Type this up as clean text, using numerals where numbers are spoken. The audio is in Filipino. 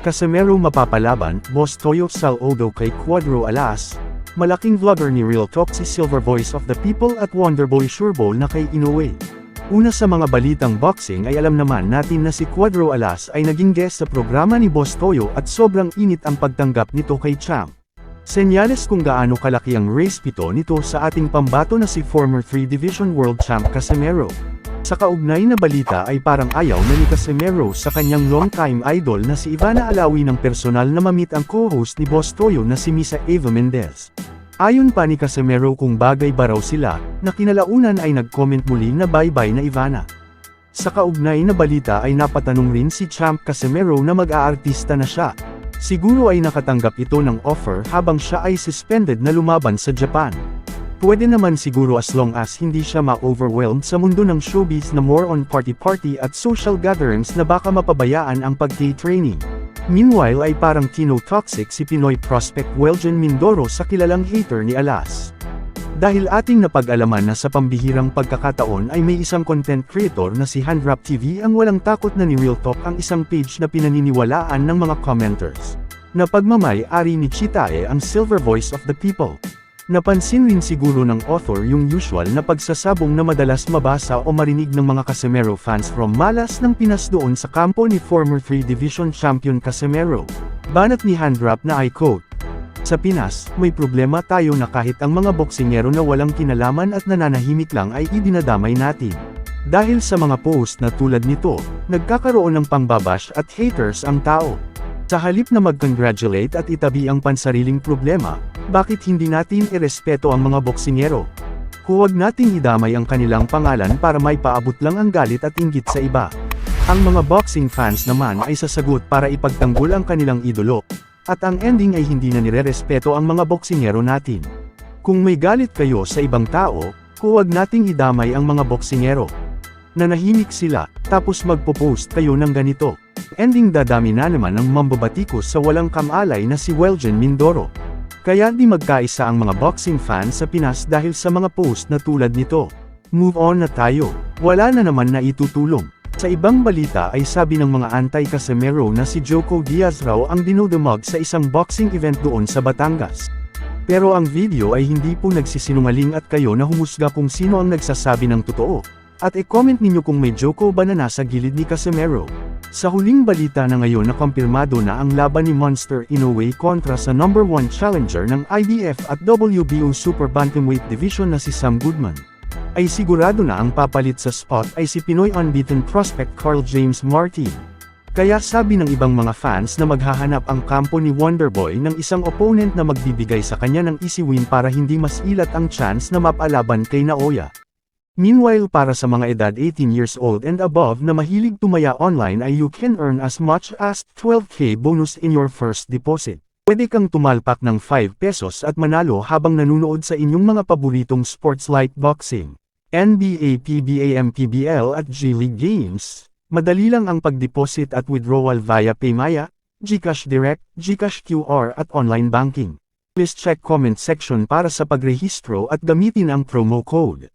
Casimero mapapalaban, Boss Toyo Salcedo kay Cuadro Alas, malaking vlogger ni Real Talk si Silver Voice of the People at Wonderboy Sureball na kay Inoue. Una sa mga balitang boxing ay alam naman natin na si Cuadro Alas ay naging guest sa programa ni Boss Toyo at sobrang init ang pagtanggap nito kay Champ. Senyales kung gaano kalaki ang respeto nito sa ating pambato na si former 3 Division World Champ Casimero. Sa kaugnay na balita ay parang ayaw na ni Casimero sa kanyang long-time idol na si Ivana Alawi ng personal na mamit ang co-host ni Boss Toyo na si Misa Eva Mendez. Ayon pa ni Casimero kung bagay ba raw sila, na kinalaunan ay nag-comment muli na bye-bye na Ivana. Sa kaugnay na balita ay napatanong rin si Champ Casimero na mag-aartista na siya. Siguro ay nakatanggap ito ng offer habang siya ay suspended na lumaban sa Japan. Pwede naman siguro as long as hindi siya ma-overwhelmed sa mundo ng showbiz na more on party-party at social gatherings na baka mapabayaan ang pag-training. Meanwhile ay parang kino-toxic si Pinoy prospect Welgen Mindoro sa kilalang hater ni Alas. Dahil ating napag-alaman na sa pambihirang pagkakataon ay may isang content creator na si Handrap TV ang walang takot na ni Real Talk ang isang page na pinaniniwalaan ng mga commenters. Na pagmamay-ari ni Chitae ang Silver Voice of the People. Napansin rin siguro ng author yung usual na pagsasabong na madalas mabasa o marinig ng mga Casimero fans from malas ng Pinas doon sa kampo ni former 3 Division Champion Casimero. Banat ni Handrap na I quote, "Sa Pinas, may problema tayo na kahit ang mga boksingero na walang kinalaman at nananahimik lang ay idinadamay natin. Dahil sa mga post na tulad nito, nagkakaroon ng pangbabash at haters ang tao. Sa halip na mag-congratulate at itabi ang pansariling problema, bakit hindi natin irespeto ang mga boksingero? Huwag nating idamay ang kanilang pangalan para may paabot lang ang galit at inggit sa iba. Ang mga boxing fans naman ay sasagot para ipagtanggol ang kanilang idolo. At ang ending ay hindi na nirerespeto ang mga boksingero natin. Kung may galit kayo sa ibang tao, huwag nating idamay ang mga boksingero. Nanahimik sila, tapos magpo-post kayo ng ganito. Ending dadami na naman ang mambabatikos sa walang kamalay na si Welgen Mindoro. Kaya di magkaisa ang mga boxing fans sa Pinas dahil sa mga post na tulad nito. Move on na tayo, wala na naman na itutulong." Sa ibang balita ay sabi ng mga anti-Casimero na si Joko Diaz raw ang dinudumog sa isang boxing event doon sa Batangas. Pero ang video ay hindi po nagsisinungaling at kayo na humusga kung sino ang nagsasabi ng totoo. At i-comment ninyo kung may Joko ba na nasa gilid ni Casimero. Sa huling balita na ngayon na kumpirmado na ang laban ni Monster Inoue kontra sa number 1 challenger ng IBF at WBO Super Bantamweight Division na si Sam Goodman. Ay sigurado na ang papalit sa spot ay si Pinoy unbeaten prospect Carl James Martin. Kaya sabi ng ibang mga fans na maghahanap ang kampo ni Wonderboy ng isang opponent na magbibigay sa kanya ng easy win para hindi mas ilat ang chance na mapalaban kay Naoya. Meanwhile para sa mga edad 18 years old and above na mahilig tumaya online ay you can earn as much as 12k bonus in your first deposit. Pwede kang tumalpak ng 5 pesos at manalo habang nanunood sa inyong mga paboritong sports like boxing, NBA, PBA, PBL at G-League games. Madali lang ang pag-deposit at withdrawal via Paymaya, GCash Direct, GCash QR at online banking. Please check comment section para sa pagrehistro at gamitin ang promo code.